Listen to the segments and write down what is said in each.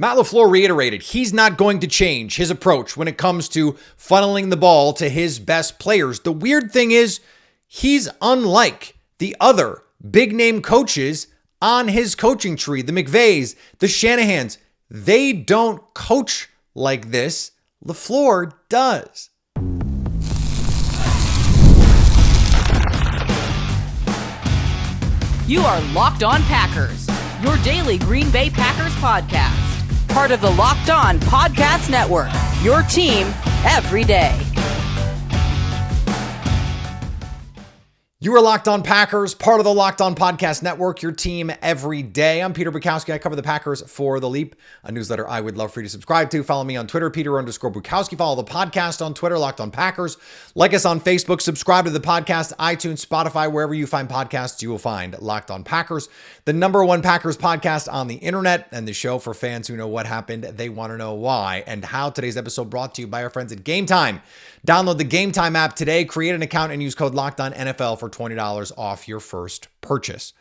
Matt LaFleur reiterated he's not going to change his approach when it comes to funneling the ball to his best players. The weird thing is, he's unlike the other big name coaches on his coaching tree, the McVays, the Shanahans. They don't coach like this. LaFleur does. You are Locked On Packers, your daily Green Bay Packers podcast. Part of the Locked On Podcast Network, your team every day. You are Locked On Packers, part of the Locked On Podcast Network, your team every day. I'm Peter Bukowski. I cover the Packers for The Leap, a newsletter I would love for you to subscribe to. Follow me on Twitter, Peter_Bukowski. Follow the podcast on Twitter, Locked On Packers. Like us on Facebook. Subscribe to the podcast, iTunes, Spotify, wherever you find podcasts, you will find Locked On Packers, the #1 Packers podcast on the internet, and the show for fans who know what happened, they want to know why and how. Today's episode brought to you by our friends at Game Time. Download the Game Time app today, create an account, and use code LOCKEDONNFL for $20 off your first purchase.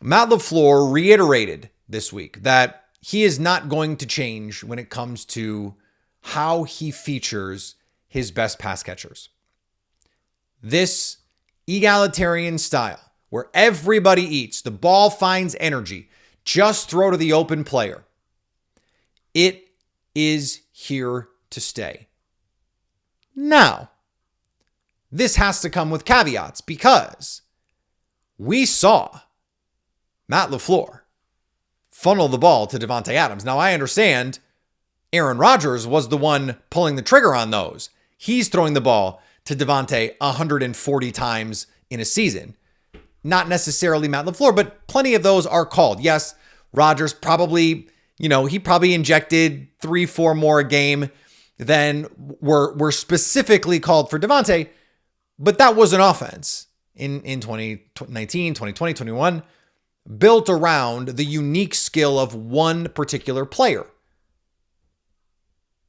Matt LaFleur reiterated this week that he is not going to change when it comes to how he features his best pass catchers. This egalitarian style where everybody eats, the ball finds energy, just throw to the open player. It is here to stay. Now, this has to come with caveats because we saw Matt LaFleur funnel the ball to Davante Adams. Now, I understand Aaron Rodgers was the one pulling the trigger on those. He's throwing the ball to Davante 140 times in a season. Not necessarily Matt LaFleur, but plenty of those are called. Yes, Rodgers probably, he probably injected 3-4 more a game than were specifically called for Davante, but that was an offense in 2019, 2020, 21, built around the unique skill of one particular player.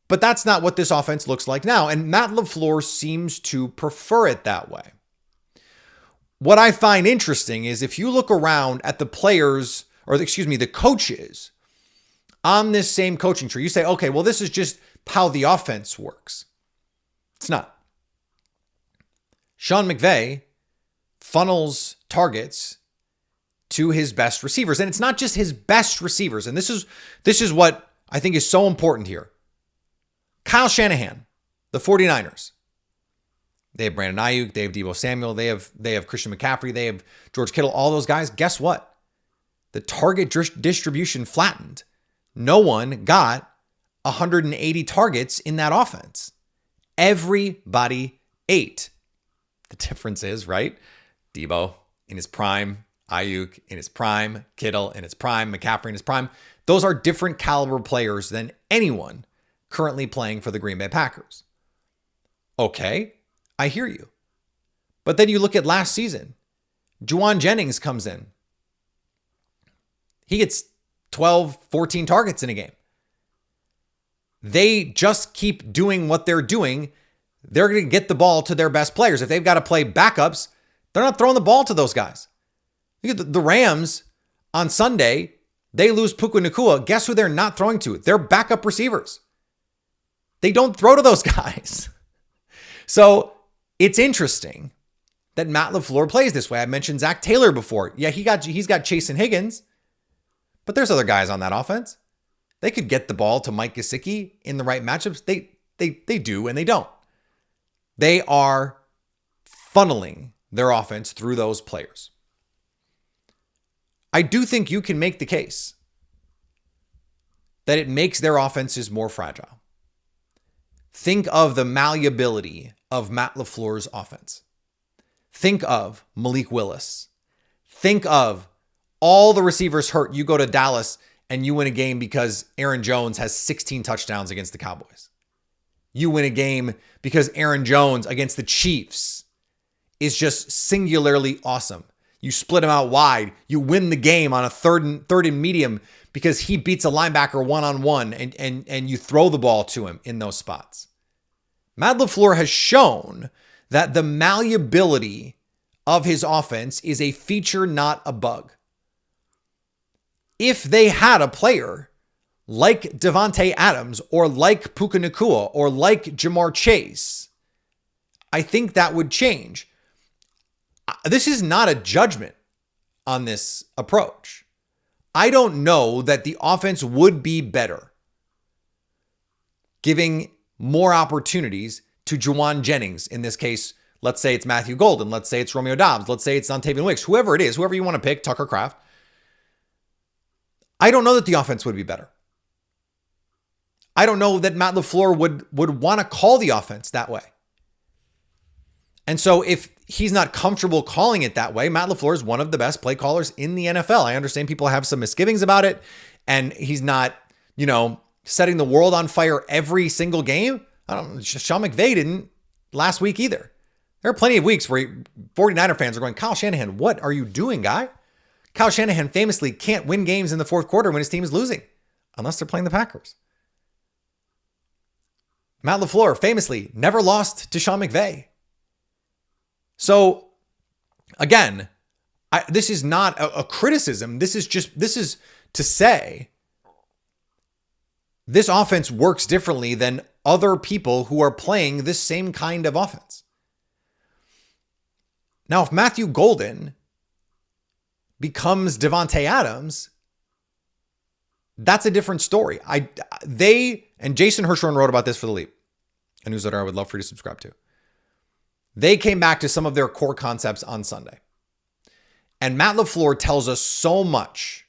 But that's not what this offense looks like now, and Matt LaFleur seems to prefer it that way. What I find interesting is if you look around at the players, the coaches on this same coaching tree, you say, okay, well, this is just how the offense works. It's not. Sean McVay funnels targets to his best receivers. And it's not just his best receivers. And this is what I think is so important here. Kyle Shanahan, the 49ers. They have Brandon Ayuk, they have Deebo Samuel, they have Christian McCaffrey, they have George Kittle, all those guys. Guess what? The target distribution flattened. No one got 180 targets in that offense. Everybody ate. The difference is, right? Deebo in his prime, Ayuk in his prime, Kittle in his prime, McCaffrey in his prime. Those are different caliber players than anyone currently playing for the Green Bay Packers. Okay, I hear you. But then you look at last season. Juwan Jennings comes in. He gets 12, 14 targets in a game. They just keep doing what they're doing. They're going to get the ball to their best players. If they've got to play backups, they're not throwing the ball to those guys. Look at the Rams on Sunday. They lose Puka Nacua. Guess who they're not throwing to? Their backup receivers. They don't throw to those guys. So it's interesting that Matt LaFleur plays this way. I mentioned Zach Taylor before. Yeah, he's got Chase and Higgins, but there's other guys on that offense. They could get the ball to Mike Gesicki in the right matchups. They do and they don't. They are funneling their offense through those players. I do think you can make the case that it makes their offenses more fragile. Think of the malleability of Matt LaFleur's offense. Think of Malik Willis. Think of all the receivers hurt. You go to Dallas and you win a game because Aaron Jones has 16 touchdowns against the Cowboys. You win a game because Aaron Jones against the Chiefs is just singularly awesome. You split him out wide. You win the game on a third and medium because he beats a linebacker one-on-one and you throw the ball to him in those spots. Matt LaFleur has shown that the malleability of his offense is a feature, not a bug. If they had a player like Devontae Adams or like Puka Nacua or like Jamar Chase, I think that would change. This is not a judgment on this approach. I don't know that the offense would be better giving more opportunities to Juwan Jennings. In this case, let's say it's Matthew Golden. Let's say it's Romeo Doubs. Let's say it's Dontavian Wicks. Whoever it is, whoever you want to pick, Tucker Kraft. I don't know that the offense would be better. I don't know that Matt LaFleur would want to call the offense that way. And so if he's not comfortable calling it that way, Matt LaFleur is one of the best play callers in the NFL. I understand people have some misgivings about it, and he's not, setting the world on fire every single game. Sean McVay didn't last week either. There are plenty of weeks where 49er fans are going, Kyle Shanahan, what are you doing, guy? Kyle Shanahan famously can't win games in the fourth quarter when his team is losing, unless they're playing the Packers. Matt LaFleur famously never lost to Sean McVay. So again, this is not a criticism. This is to say this offense works differently than other people who are playing this same kind of offense. Now, if Matthew Golden becomes Devontae Adams, that's a different story. And Jason Hirschhorn wrote about this for The Leap, a newsletter I would love for you to subscribe to. They came back to some of their core concepts on Sunday. And Matt LaFleur tells us so much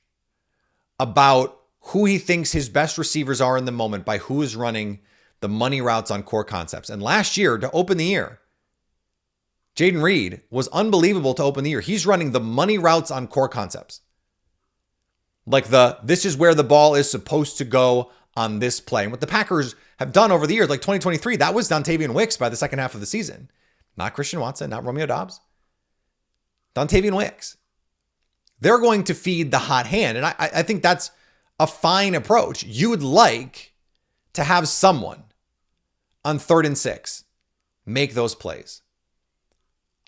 about who he thinks his best receivers are in the moment by who is running the money routes on core concepts. And last year, to open the year, Jaden Reed was unbelievable to open the year. He's running the money routes on core concepts. Like this is where the ball is supposed to go on this play. And what the Packers have done over the years, like 2023, that was Dontavian Wicks by the second half of the season. Not Christian Watson, not Romeo Doubs. Dontavian Wicks. They're going to feed the hot hand. And I think that's a fine approach. You would like to have someone on 3rd and 6 make those plays.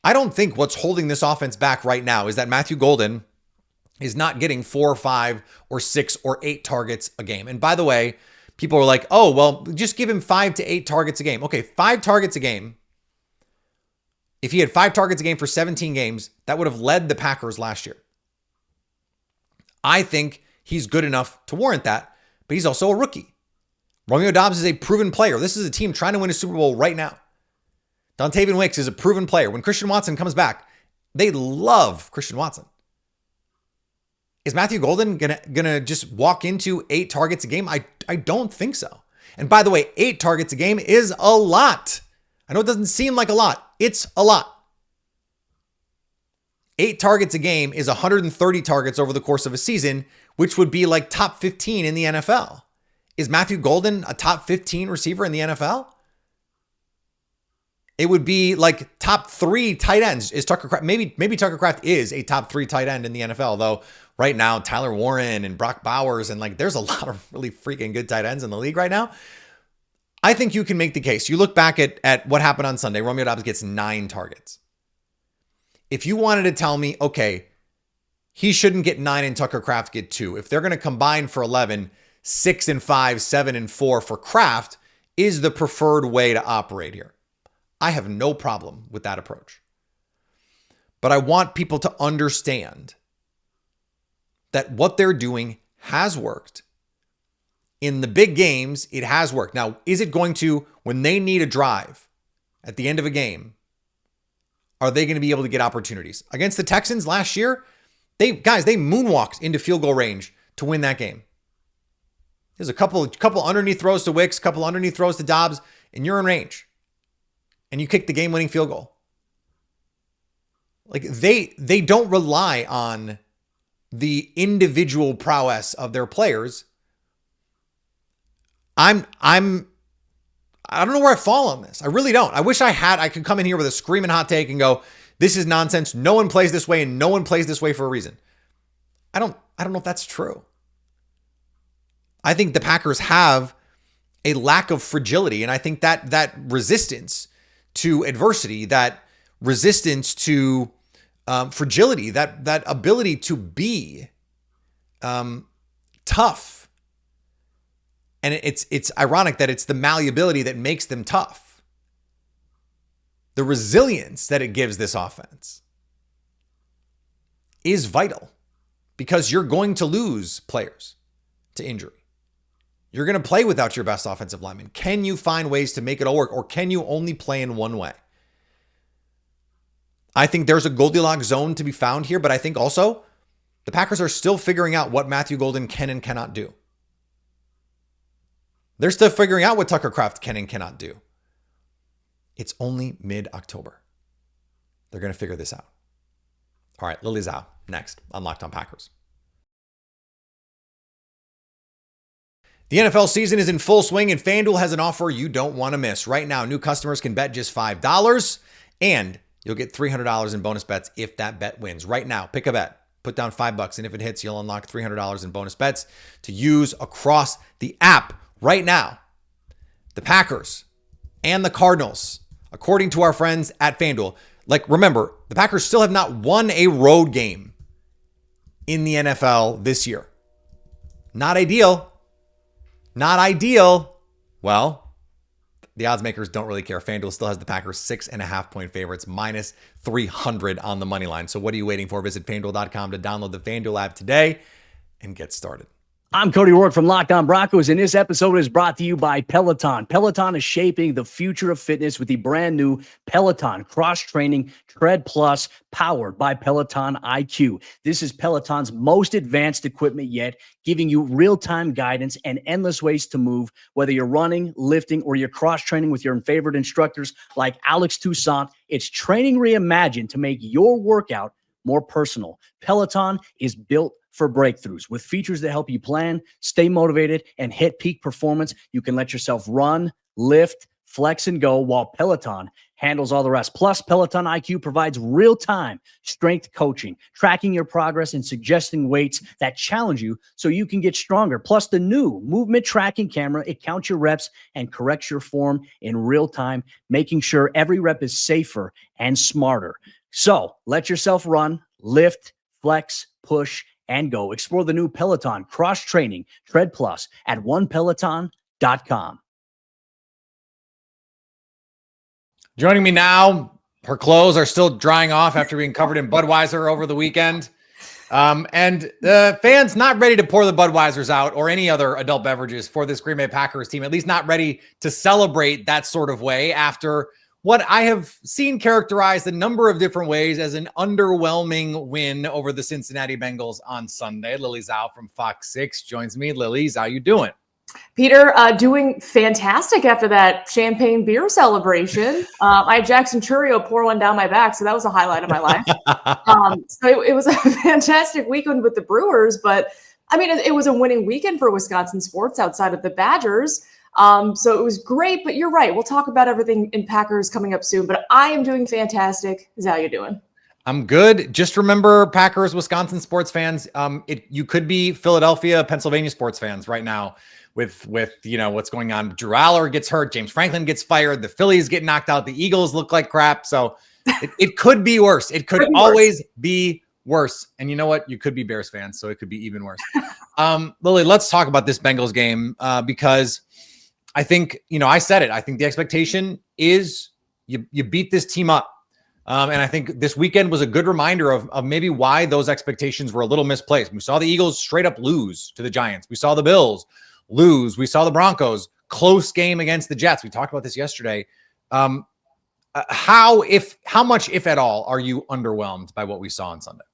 I don't think what's holding this offense back right now is that Matthew Golden is not getting 4 or 5 or 6 or 8 targets a game. And by the way, people are like, oh, well, just give him 5 to 8 targets a game. Okay, 5 targets a game. If he had 5 targets a game for 17 games, that would have led the Packers last year. I think he's good enough to warrant that, but he's also a rookie. Romeo Doubs is a proven player. This is a team trying to win a Super Bowl right now. Dontavian Wicks is a proven player. When Christian Watson comes back, they love Christian Watson. Is Matthew Golden gonna just walk into 8 targets a game? I don't think so. And by the way, 8 targets a game is a lot. I know it doesn't seem like a lot. It's a lot. 8 targets a game is 130 targets over the course of a season, which would be like top 15 in the NFL. Is Matthew Golden a top 15 receiver in the NFL? It would be like top 3 tight ends. Is Tucker Kraft? Maybe Tucker Kraft is a top 3 tight end in the NFL, though. Right now, Tyler Warren and Brock Bowers, and there's a lot of really freaking good tight ends in the league right now. I think you can make the case. You look back at what happened on Sunday. Romeo Doubs gets 9 targets. If you wanted to tell me, okay, he shouldn't get 9 and Tucker Kraft get 2. If they're going to combine for 11, 6 and 5, 7 and 4 for Kraft is the preferred way to operate here. I have no problem with that approach. But I want people to understand that what they're doing has worked. In the big games, it has worked. Now, is it going to, when they need a drive at the end of a game, are they going to be able to get opportunities? Against the Texans last year, they moonwalked into field goal range to win that game. There's a couple underneath throws to Wicks, couple underneath throws to Doubs, and you're in range. And you kick the game-winning field goal. They don't rely on the individual prowess of their players. I don't know where I fall on this. I really don't. I wish I could come in here with a screaming hot take and go, this is nonsense. No one plays this way and no one plays this way for a reason. I don't know if that's true. I think the Packers have a lack of fragility. And I think that resistance to adversity, that resistance to fragility, that ability to be tough And it's ironic that it's the malleability that makes them tough. The resilience that it gives this offense is vital because you're going to lose players to injury. You're going to play without your best offensive lineman. Can you find ways to make it all work, or can you only play in one way? I think there's a Goldilocks zone to be found here, but I think also the Packers are still figuring out what Matthew Golden can and cannot do. They're still figuring out what Tucker Kraft can and cannot do. It's only mid-October. They're going to figure this out. All right, Lily Zhao, next on Locked On Packers. The NFL season is in full swing, and FanDuel has an offer you don't want to miss. Right now, new customers can bet just $5, and you'll get $300 in bonus bets if that bet wins. Right now, pick a bet, put down $5, and if it hits, you'll unlock $300 in bonus bets to use across the app. Right now, the Packers and the Cardinals, according to our friends at FanDuel, remember, the Packers still have not won a road game in the NFL this year. Not ideal. Not ideal. Well, the odds makers don't really care. FanDuel still has the Packers 6.5-point favorites, minus 300 on the money line. So what are you waiting for? Visit FanDuel.com to download the FanDuel app today and get started. I'm Cody Rourke from Locked On Broncos, and this episode is brought to you by Peloton. Peloton is shaping the future of fitness with the brand new Peloton Cross-Training Tread Plus, powered by Peloton IQ. This is Peloton's most advanced equipment yet, giving you real-time guidance and endless ways to move, whether you're running, lifting, or you're cross-training with your favorite instructors like Alex Toussaint. It's training reimagined to make your workout more personal. Peloton is built for breakthroughs with features that help you plan, stay motivated, and hit peak performance. You can let yourself run, lift, flex, and go while Peloton handles all the rest. Plus, Peloton IQ provides real-time strength coaching, tracking your progress and suggesting weights that challenge you so you can get stronger. Plus, the new movement tracking camera, it counts your reps and corrects your form in real time, making sure every rep is safer and smarter. So let yourself run, lift, flex, push, and go. Explore the new Peloton Cross-Training Tread Plus at onepeloton.com. Joining me now, her clothes are still drying off after being covered in Budweiser over the weekend. And the fans not ready to pour the Budweisers out or any other adult beverages for this Green Bay Packers team, at least not ready to celebrate that sort of way after what I have seen characterized a number of different ways as an underwhelming win over the Cincinnati Bengals on Sunday. Lily Zhao from Fox 6 joins me. Lily, how you doing? Peter, doing fantastic after that champagne beer celebration. I had Jackson Churio pour one down my back, so that was a highlight of my life. So it was a fantastic weekend with the Brewers, but I mean, it was a winning weekend for Wisconsin sports outside of the Badgers. So it was great, but you're right. We'll talk about everything in Packers coming up soon, but I am doing fantastic. How you doing? I'm good. Just remember, Packers, Wisconsin sports fans, you could be Philadelphia, Pennsylvania sports fans right now with what's going on. Drew Aller gets hurt. James Franklin gets fired. The Phillies get knocked out. The Eagles look like crap. So it could be worse. It could always be worse. And you know what? You could be Bears fans, so it could be even worse. Lily, let's talk about this Bengals game because I think, I said it. I think the expectation is you beat this team up. And I think this weekend was a good reminder of maybe why those expectations were a little misplaced. We saw the Eagles straight up lose to the Giants. We saw the Bills lose. We saw the Broncos close game against the Jets. We talked about this yesterday. How much, if at all, are you underwhelmed by what we saw on Sunday?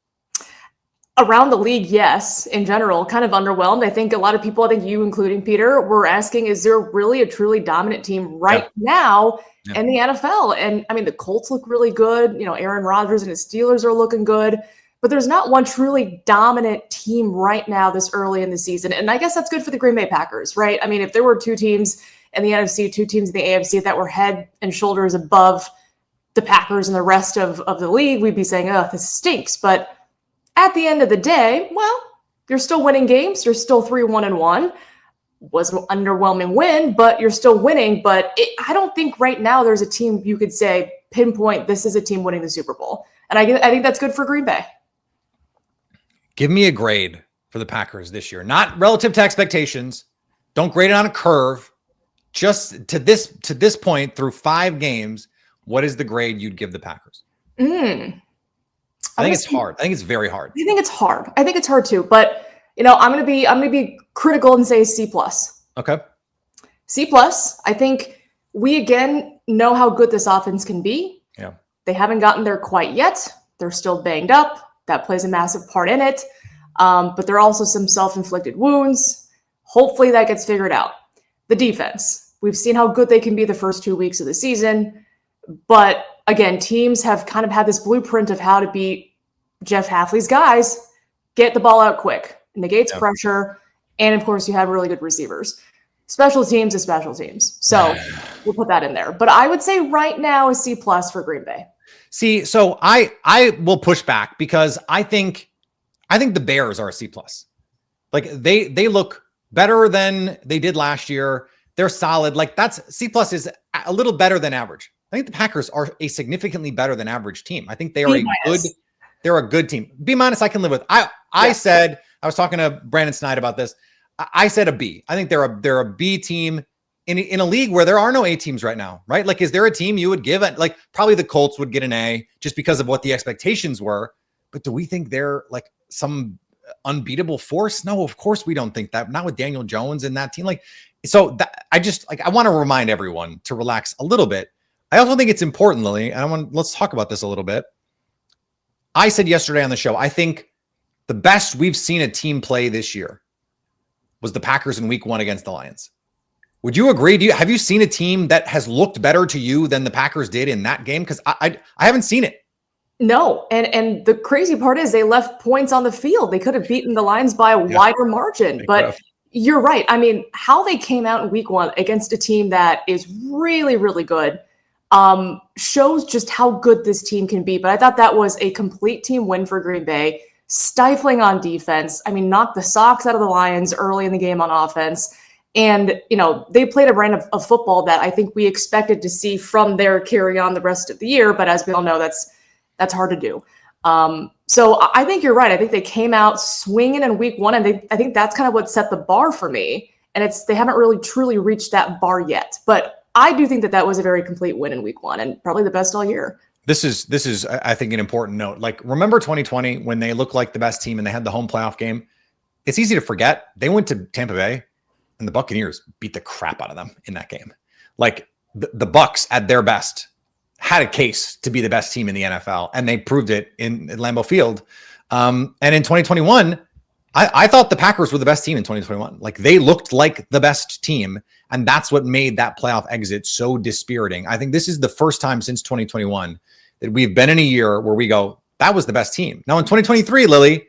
Around the league, yes, in general, kind of underwhelmed. I think a lot of people, I think you including Peter, were asking, is there really a truly dominant team right now in the NFL? And I mean, the Colts look really good. Aaron Rodgers and his Steelers are looking good, but there's not one truly dominant team right now this early in the season. And I guess that's good for the Green Bay Packers, right? I mean, if there were two teams in the NFC, two teams in the AFC that were head and shoulders above the Packers and the rest of the league, we'd be saying, oh, this stinks. But at the end of the day, well, you're still winning games. You're still 3-1-1. Was an underwhelming win, but you're still winning. But I don't think right now there's a team you could say, pinpoint, this is a team winning the Super Bowl. And I think that's good for Green Bay. Give me a grade for the Packers this year. Not relative to expectations, Don't grade it on a curve. Just to this point through 5 games, what is the grade you'd give the Packers? I think it's hard. I think it's very hard. I think it's hard. I think it's hard too. But I'm gonna be critical and say C+. Okay. C+. I think we again know how good this offense can be. Yeah. They haven't gotten there quite yet. They're still banged up. That plays a massive part in it. But there are also some self-inflicted wounds. Hopefully that gets figured out. The defense. We've seen how good they can be the first 2 weeks of the season. But again, teams have kind of had this blueprint of how to beat Jeff Hafley's guys. Get the ball out quick. Negates pressure. And of course, you have really good receivers. Special teams is special teams. So we'll put that in there. But I would say right now is C+ for Green Bay. See, so I will push back because I think the Bears are a C+. Like they look better than they did last year. They're solid. Like that's C+ is a little better than average. I think the Packers are a significantly better than average team. I think they are they're a good team. B- I can live with. I said, I was talking to Brandon Snide about this. I said a B. I think they're a B team in a league where there are no A teams right now, right? Like, is there a team you would give it? Like, probably the Colts would get an A just because of what the expectations were. But do we think they're like some unbeatable force? No, of course we don't think that. Not with Daniel Jones and that team. Like, so that, I want to remind everyone to relax a little bit. I also think it's important, Lily. Let's talk about this a little bit. I said yesterday on the show, I think the best we've seen a team play this year was the Packers in week 1 against the Lions. Would you agree? Have you seen a team that has looked better to you than the Packers did in that game? Because I haven't seen it. No. And the crazy part is they left points on the field. They could have beaten the Lions by a wider margin. But you're right. I mean, how they came out in week 1 against a team that is really, really good shows just how good this team can be. But I thought that was a complete team win for Green Bay. Stifling on defense. I mean, knocked the socks out of the Lions early in the game on offense. And, they played a brand of football that I think we expected to see from their carry on the rest of the year. But as we all know, that's hard to do. So I think you're right. I think they came out swinging in week 1. And I think that's kind of what set the bar for me. And they haven't really truly reached that bar yet. But I do think that was a very complete win in week 1 and probably the best all year. This is, I think, an important note. Like, remember 2020 when they looked like the best team and they had the home playoff game? It's easy to forget. They went to Tampa Bay and the Buccaneers beat the crap out of them in that game. Like, the Bucs at their best had a case to be the best team in the NFL, and they proved it in Lambeau Field. And in 2021, I thought the Packers were the best team in 2021. Like, they looked like the best team, and that's what made that playoff exit so dispiriting. I think this is the first time since 2021 that we've been in a year where we go, that was the best team. Now in 2023, Lily,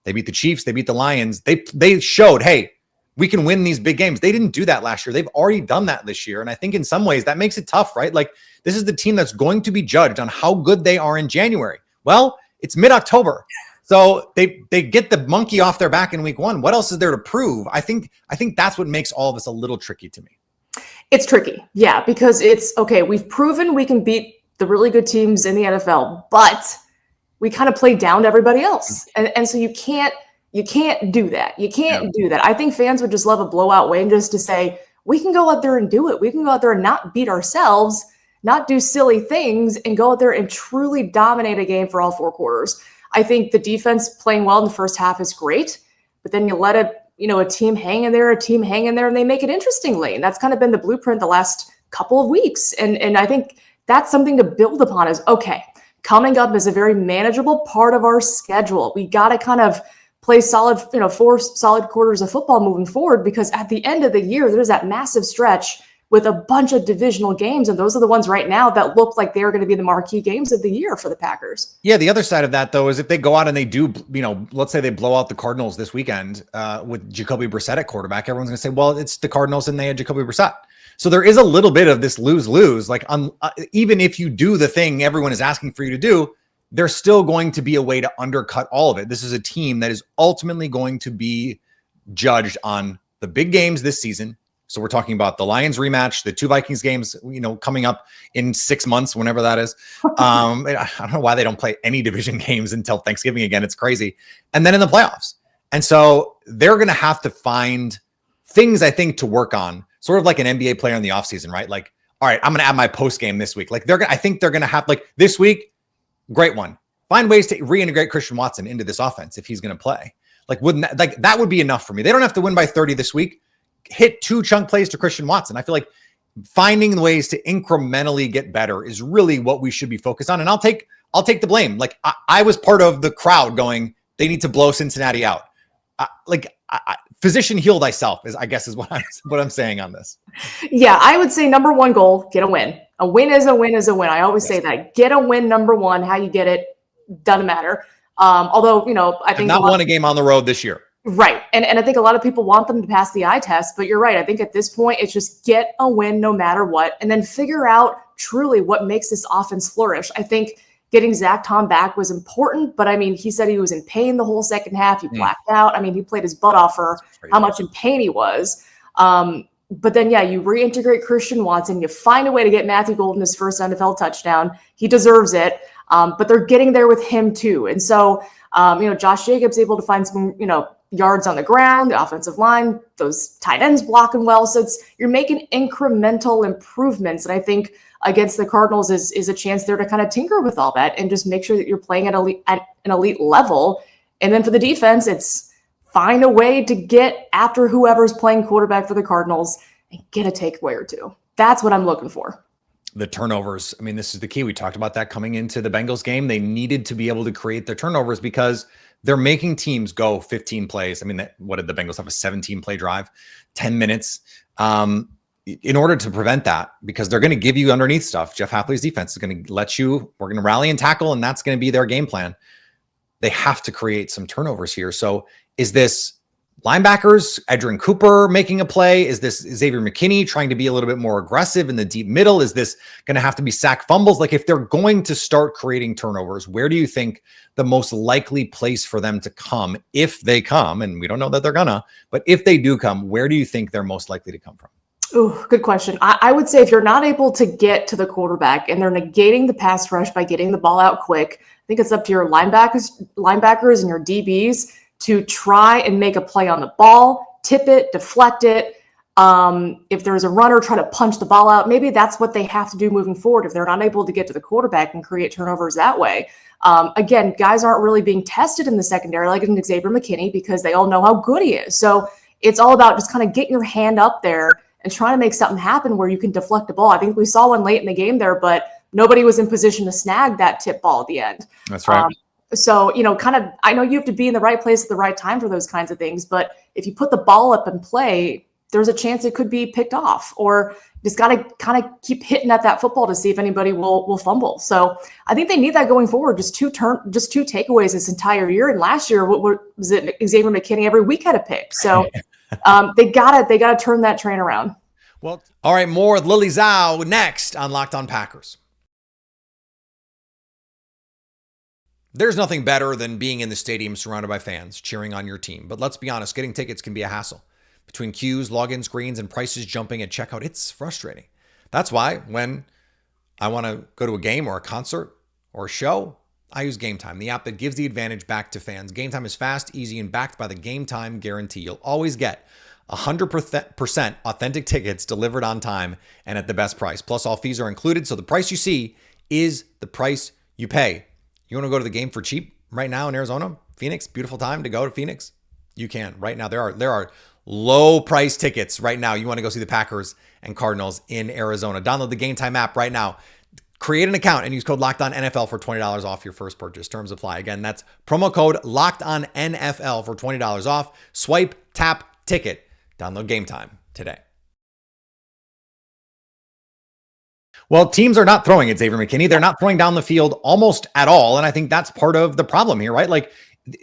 they beat the Chiefs, they beat the Lions. They showed, hey, we can win these big games. They didn't do that last year. They've already done that this year. And I think in some ways that makes it tough, right? Like, this is the team that's going to be judged on how good they are in January. Well, it's mid-October. So they get the monkey off their back in week 1. What else is there to prove? I think that's what makes all of this a little tricky to me. It's tricky. Yeah, because it's okay. We've proven we can beat the really good teams in the NFL, but we kind of play down to everybody else. And so you can't do that. You can't do that. I think fans would just love a blowout win just to say, we can go out there and do it. We can go out there and not beat ourselves, not do silly things, and go out there and truly dominate a game for all 4 quarters. I think the defense playing well in the first half is great, but then you let a team hang in there, and they make it interesting late. And that's kind of been the blueprint the last couple of weeks. And I think that's something to build upon is, okay, coming up is a very manageable part of our schedule. We got to kind of play solid, 4 solid quarters of football moving forward, because at the end of the year, there's that massive stretch with a bunch of divisional games. And those are the ones right now that look like they're going to be the marquee games of the year for the Packers. Yeah. The other side of that, though, is if they go out and they do, let's say they blow out the Cardinals this weekend with Jacoby Brissett at quarterback, everyone's going to say, well, it's the Cardinals and they had Jacoby Brissett. So there is a little bit of this lose-lose. Like, even if you do the thing everyone is asking for you to do, there's still going to be a way to undercut all of it. This is a team that is ultimately going to be judged on the big games this season. So we're talking about the Lions rematch, the 2 Vikings games, coming up in 6 months, whenever that is. I don't know why they don't play any division games until Thanksgiving again. It's crazy. And then in the playoffs. And so they're going to have to find things I think to work on, sort of like an NBA player in the offseason, right? Like, all right, I'm going to add my post game this week. Like I think they're going to have like this week, great one. Find ways to reintegrate Christian Watson into this offense if he's going to play. Like, that would be enough for me. They don't have to win by 30 this week. Hit 2 chunk plays to Christian Watson. I feel like finding the ways to incrementally get better is really what we should be focused on. And I'll take the blame. Like I was part of the crowd going, they need to blow Cincinnati out. Physician, heal thyself is what I'm saying on this. Yeah, I would say number one goal, get a win. A win is a win is a win. I always say that. Get a win, number one. How you get it doesn't matter. Although, I think not won a game on the road this year. Right. And I think a lot of people want them to pass the eye test, but you're right. I think at this point, it's just get a win no matter what, and then figure out truly what makes this offense flourish. I think getting Zach Tom back was important, but I mean, he said he was in pain the whole second half. He blacked out. I mean, he played his butt off for how much in pain he was. But then, you reintegrate Christian Watson. You find a way to get Matthew Golden his first NFL touchdown. He deserves it. But they're getting there with him too. And so, Josh Jacobs able to find some, yards on the ground, the offensive line, those tight ends blocking well. So you're making incremental improvements. And I think against the Cardinals is a chance there to kind of tinker with all that and just make sure that you're playing at an elite level. And then for the defense, it's find a way to get after whoever's playing quarterback for the Cardinals and get a takeaway or two. That's what I'm looking for. The turnovers. I mean, this is the key. We talked about that coming into the Bengals game. They needed to be able to create their turnovers because they're making teams go 15 plays. I mean, what did the Bengals have? A 17-play drive, 10 minutes. In order to prevent that, because they're going to give you underneath stuff. Jeff Hafley's defense is going to we're going to rally and tackle, and that's going to be their game plan. They have to create some turnovers here. So is this linebackers, Edgerrin Cooper making a play? Is this Xavier McKinney trying to be a little bit more aggressive in the deep middle? Is this going to have to be sack fumbles? Like if they're going to start creating turnovers, where do you think the most likely place for them to come, if they come, and we don't know that they're gonna, but if they do come, where do you think they're most likely to come from? Oh, good question. I would say if you're not able to get to the quarterback and they're negating the pass rush by getting the ball out quick, I think it's up to your linebackers and your DBs to try and make a play on the ball, tip it, deflect it. If there's a runner, try to punch the ball out. Maybe that's what they have to do moving forward if they're not able to get to the quarterback and create turnovers that way. Again, guys aren't really being tested in the secondary like an Xavier McKinney because they all know how good he is. So it's all about just kind of getting your hand up there and trying to make something happen where you can deflect the ball. I think we saw one late in the game there, but nobody was in position to snag that tip ball at the end. That's right. So, I know you have to be in the right place at the right time for those kinds of things, but if you put the ball up and play, there's a chance it could be picked off, or just got to kind of keep hitting at that football to see if anybody will fumble. So I think they need that going forward. Just two takeaways this entire year. And last year, what was it? Xavier McKinney every week had a pick. So they gotta turn that train around. Well, all right, more with Lily Zhao next on Locked On Packers. There's nothing better than being in the stadium surrounded by fans cheering on your team. But let's be honest, getting tickets can be a hassle. Between queues, login screens, and prices jumping at checkout, it's frustrating. That's why when I want to go to a game or a concert or a show, I use Game Time, the app that gives the advantage back to fans. Game Time is fast, easy, and backed by the Game Time guarantee. You'll always get 100% authentic tickets delivered on time and at the best price. Plus, all fees are included, so the price you see is the price you pay. You want to go to the game for cheap right now in Arizona? Phoenix, beautiful time to go to Phoenix? You can. Right now, there are low price tickets right now. You want to go see the Packers and Cardinals in Arizona. Download the Game Time app right now. Create an account and use code LOCKEDONNFL for $20 off your first purchase. Terms apply. Again, that's promo code LOCKEDONNFL for $20 off. Swipe, tap, ticket. Download Game Time today. Well, teams are not throwing at Xavier McKinney. They're not throwing down the field almost at all. And I think that's part of the problem here, right? Like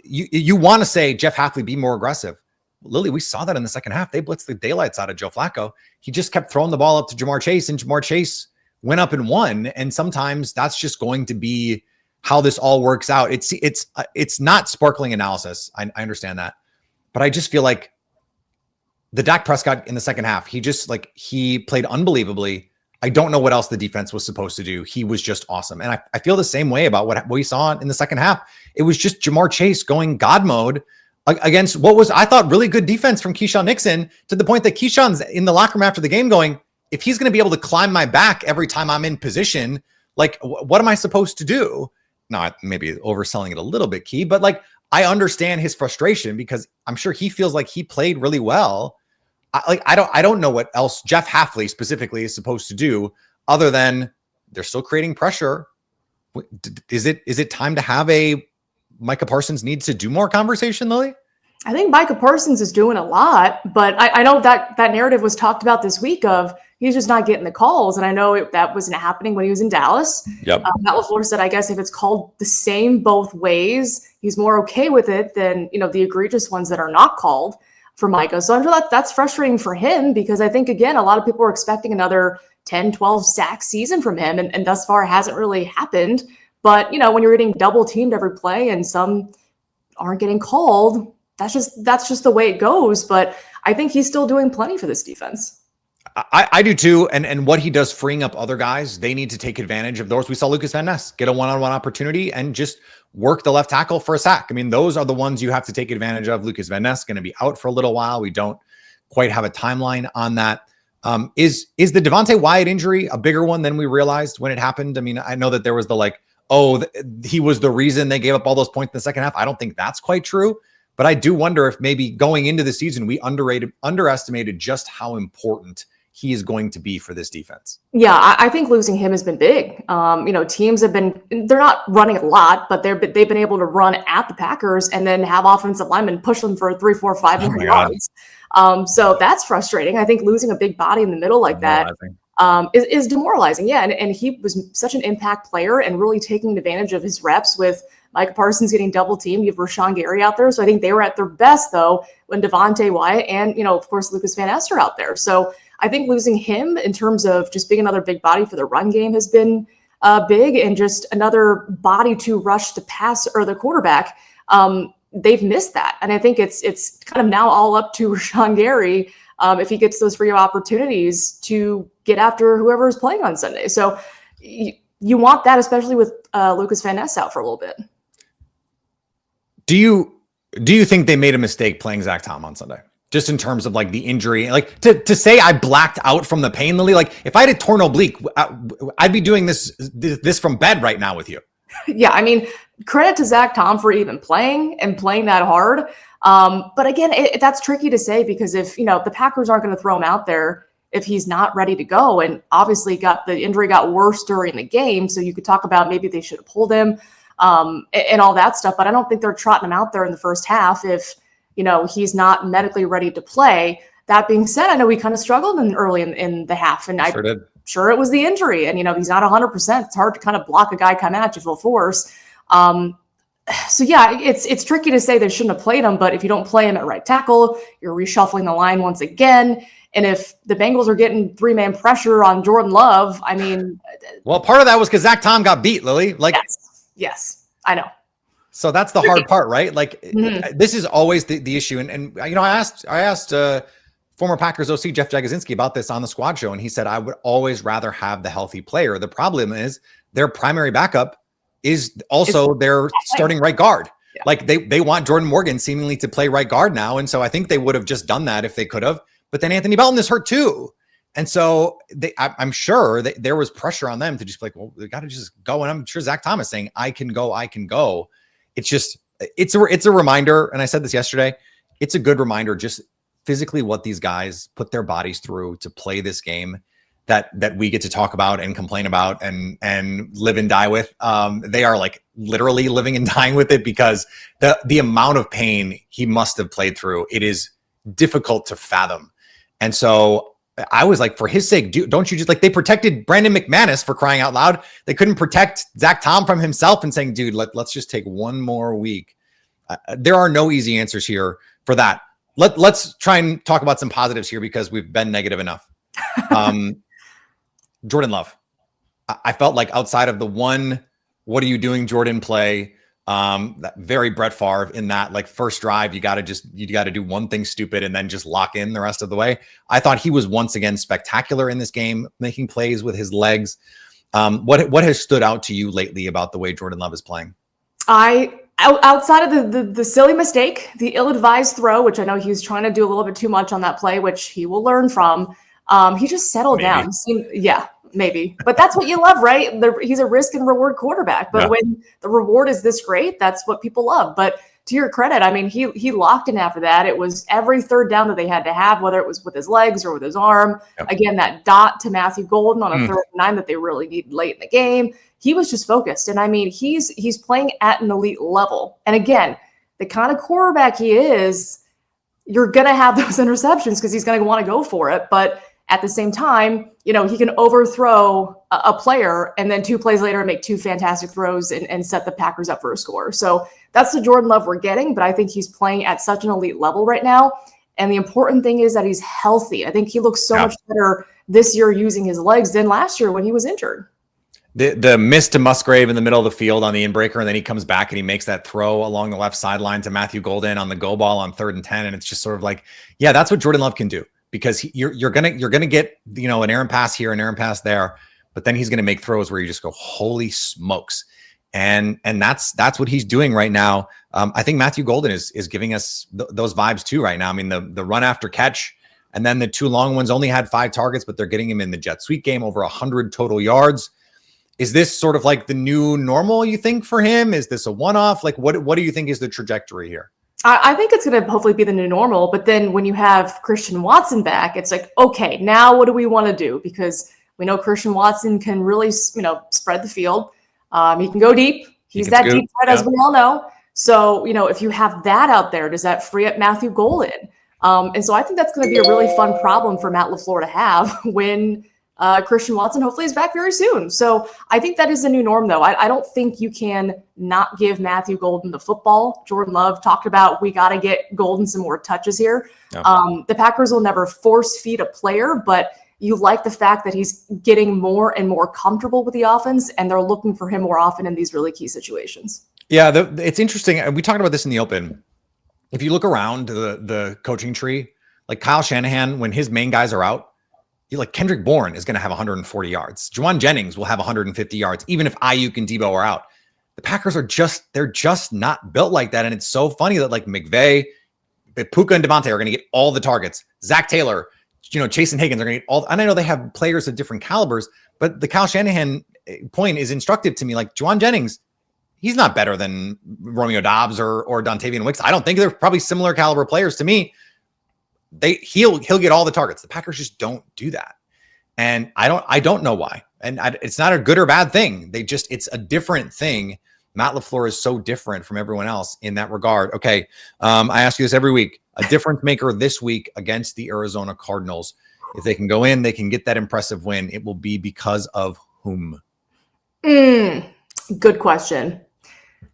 you want to say, Jeff Hafley, be more aggressive. Lily, we saw that in the second half. They blitzed the daylights out of Joe Flacco. He just kept throwing the ball up to Jamar Chase, and Jamar Chase went up and won. And sometimes that's just going to be how this all works out. It's not sparkling analysis. I understand that. But I just feel like the Dak Prescott in the second half, he played unbelievably. I don't know what else the defense was supposed to do. He was just awesome. And I feel the same way about what we saw in the second half. It was just Jamar Chase going God mode against what was, I thought, really good defense from Keyshawn Nixon, to the point that Keyshawn's in the locker room after the game going, if he's going to be able to climb my back every time I'm in position, like, what am I supposed to do? Now, maybe overselling it a little bit, Key, but like, I understand his frustration because I'm sure he feels like he played really well. I don't know what else Jeff Hafley specifically is supposed to do other than they're still creating pressure. Is it time to have a Micah Parsons needs to do more conversation, Lily? I think Micah Parsons is doing a lot, but I know that narrative was talked about this week of he's just not getting the calls. And I know that wasn't happening when he was in Dallas. Yep. Matt LaFleur said, I guess if it's called the same both ways, he's more okay with it than, the egregious ones that are not called for Micah. So I'm sure that's frustrating for him because I think, again, a lot of people are expecting another 10, 12 sack season from him. And thus far it hasn't really happened. But, when you're getting double teamed every play and some aren't getting called, that's just the way it goes. But I think he's still doing plenty for this defense. I do too. And what he does freeing up other guys, they need to take advantage of those. We saw Lucas Van Ness get a one-on-one opportunity and just work the left tackle for a sack. I mean, those are the ones you have to take advantage of. Lucas Van Ness going to be out for a little while. We don't quite have a timeline on that. Is the Devontae Wyatt injury a bigger one than we realized when it happened? I mean, I know that there was he was the reason they gave up all those points in the second half. I don't think that's quite true. But I do wonder if maybe going into the season, we underestimated just how important he is going to be for this defense. Yeah, I think losing him has been big. Teams they're not running a lot, but they've been able to run at the Packers and then have offensive linemen push them for 3, 4, 5 more yards. So that's frustrating. I think losing a big body in the middle like that is demoralizing. Yeah, and he was such an impact player and really taking advantage of his reps with Micah Parsons getting double teamed. You have Rashawn Gary out there. So I think they were at their best, though, when Devontae Wyatt and, of course, Lucas Van Ness are out there. So I think losing him in terms of just being another big body for the run game has been big, and just another body to rush the pass or the quarterback. They've missed that. And I think it's kind of now all up to Rashawn Gary if he gets those free opportunities to get after whoever is playing on Sunday. So you want that, especially with Lucas Van Ness out for a little bit. Do you think they made a mistake playing Zach Tom on Sunday? Just in terms of like the injury, like to say I blacked out from the pain, Lily, like if I had a torn oblique, I'd be doing this from bed right now with you. Yeah. I mean, credit to Zach Tom for even playing that hard. But again, that's tricky to say because if, the Packers aren't going to throw him out there if he's not ready to go, and obviously the injury got worse during the game. So you could talk about maybe they should have pulled him and all that stuff. But I don't think they're trotting him out there in the first half if, he's not medically ready to play. That being said, I know we kind of struggled early in the half, and I'm sure it was the injury. And, he's not 100%. It's hard to kind of block a guy coming at you full force. So yeah, it's tricky to say they shouldn't have played him, but if you don't play him at right tackle, you're reshuffling the line once again. And if the Bengals are getting 3-man pressure on Jordan Love, I mean, well, part of that was because Zach Tom got beat, Lily. Like, yes, I know. So that's the hard part, right? Like this is always the issue. And I asked former Packers OC Jeff Jagosinski about this on the Squad Show, and he said I would always rather have the healthy player. The problem is their primary backup is also their starting right guard. Yeah. Like they want Jordan Morgan seemingly to play right guard now, and so I think they would have just done that if they could have. But then Anthony Belton is hurt too, and so I'm sure that there was pressure on them to just be like, well, they got to just go. And I'm sure Zach Thomas saying, "I can go." It's just it's a reminder, and I said this yesterday. It's a good reminder, just physically what these guys put their bodies through to play this game that we get to talk about and complain about and live and die with. They are like literally living and dying with it because the amount of pain he must have played through, it is difficult to fathom. And so I was like, for his sake, don't you just like, they protected Brandon McManus for crying out loud. They couldn't protect Zach Tom from himself and saying, dude, let's just take one more week. There are no easy answers here for that. Let's try and talk about some positives here because we've been negative enough. Jordan Love. I felt like outside of the one, what are you doing, Jordan play, that very Brett Favre in that like first drive, you got to do one thing stupid and then just lock in the rest of the way. I thought he was once again spectacular in this game, making plays with his legs. What has stood out to you lately about the way Jordan Love is playing? I outside of the silly mistake, the ill-advised throw, which I know he was trying to do a little bit too much on that play, which he will learn from. He just settled down. Yeah, maybe. But that's what you love, right? He's a risk and reward quarterback. But when the reward is this great, that's what people love. But to your credit, I mean, he locked in after that. It was every third down that they had to have, whether it was with his legs or with his arm. Yep. Again, that dot to Matthew Golden on a 3rd and 9 that they really needed late in the game. He was just focused. And I mean, he's playing at an elite level. And again, the kind of quarterback he is, you're going to have those interceptions because he's going to want to go for it. But at the same time, you know, he can overthrow a player and then 2 plays later make 2 fantastic throws and set the Packers up for a score. So that's the Jordan Love we're getting, but I think he's playing at such an elite level right now. And the important thing is that he's healthy. I think he looks so much better this year using his legs than last year when he was injured. The miss to Musgrave in the middle of the field on the inbreaker, and then he comes back and he makes that throw along the left sideline to Matthew Golden on the go ball on 3rd and 10. And it's just sort of like, yeah, that's what Jordan Love can do, because you're gonna get, you know, an errant pass here, an errant pass there, but then he's gonna make throws where you just go, holy smokes. And that's what he's doing right now. I think Matthew Golden is giving us those vibes too right now. I mean, the run after catch, and then the 2 long ones only had 5 targets, but they're getting him in the jet sweep game, over 100 total yards. Is this sort of like the new normal, you think, for him? Is this a one-off? Like, what do you think is the trajectory here? I think it's going to hopefully be the new normal. But then when you have Christian Watson back, it's like, okay, now what do we want to do? Because we know Christian Watson can really, you know, spread the field. He can go deep. He's that deep threat, as we all know. So, you know, if you have that out there, does that free up Matthew Golden? And so I think that's going to be a really fun problem for Matt LaFleur to have when Christian Watson hopefully is back very soon. So I think that is the new norm, though. I don't think you can not give Matthew Golden the football. Jordan Love talked about, we got to get Golden some more touches here. No. The Packers will never force feed a player, but you like the fact that he's getting more and more comfortable with the offense, and they're looking for him more often in these really key situations. Yeah, it's interesting. We talked about this in the open. If you look around the coaching tree, like Kyle Shanahan, when his main guys are out, like Kendrick Bourne is going to have 140 yards. Juwan Jennings will have 150 yards, even if Ayuk and Debo are out. The Packers they're just not built like that. And it's so funny that like McVay, Puka and Devontae are going to get all the targets. Zach Taylor, you know, Chase and Higgins are going to get all. And I know they have players of different calibers, but the Kyle Shanahan point is instructive to me. Like Juwan Jennings, he's not better than Romeo Doubs or Dontavian Wicks. I don't think they're probably similar caliber players to me. He'll get all the targets. The Packers just don't do that. And I don't know why. And it's not a good or bad thing. It's a different thing. Matt LaFleur is so different from everyone else in that regard. Okay. I ask you this every week, a difference maker this week against the Arizona Cardinals. If they can go in, they can get that impressive win. It will be because of whom? Good question.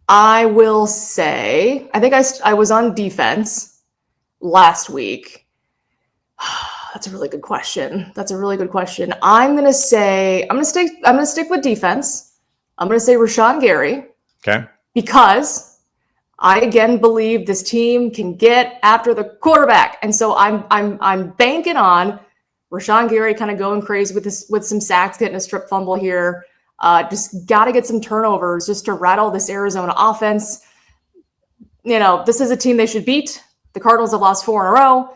I will say, I think I was on defense last week. That's a really good question. I'm going to stick with defense. I'm going to say Rashawn Gary. Okay. Because I again believe this team can get after the quarterback. And so I'm banking on Rashawn Gary kind of going crazy with some sacks, getting a strip fumble here. Just got to get some turnovers just to rattle this Arizona offense. You know, this is a team they should beat. The Cardinals have lost 4 in a row.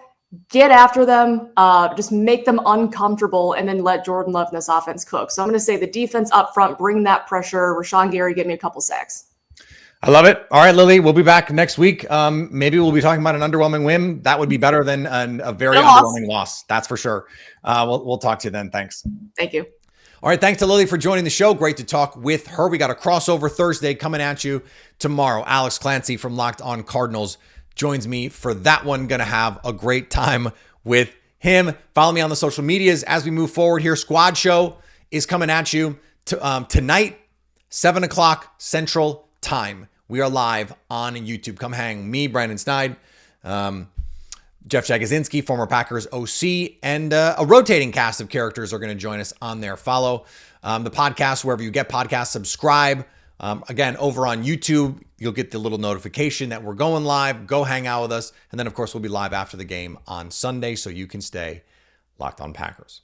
Get after them, just make them uncomfortable, and then let Jordan Love in this offense cook. So I'm going to say the defense up front, bring that pressure. Rashawn Gary, get me a couple sacks. I love it. All right, Lily, we'll be back next week. Maybe we'll be talking about an underwhelming win. That would be better than a very underwhelming loss. That's for sure. We'll talk to you then. Thanks. Thank you. All right, thanks to Lily for joining the show. Great to talk with her. We got a crossover Thursday coming at you tomorrow. Alex Clancy from Locked On Cardinals joins me for that one. Gonna have a great time with him. Follow me on the social medias as we move forward here. Squad Show is coming at you tonight, 7 o'clock Central Time. We are live on YouTube. Come hang me, Brandon Sneid, Jeff Jagosinski, former Packers OC, and a rotating cast of characters are going to join us on there. Follow the podcast wherever you get podcasts. Subscribe. Again, over on YouTube, you'll get the little notification that we're going live. Go hang out with us. And then, of course, we'll be live after the game on Sunday, so you can stay locked on Packers.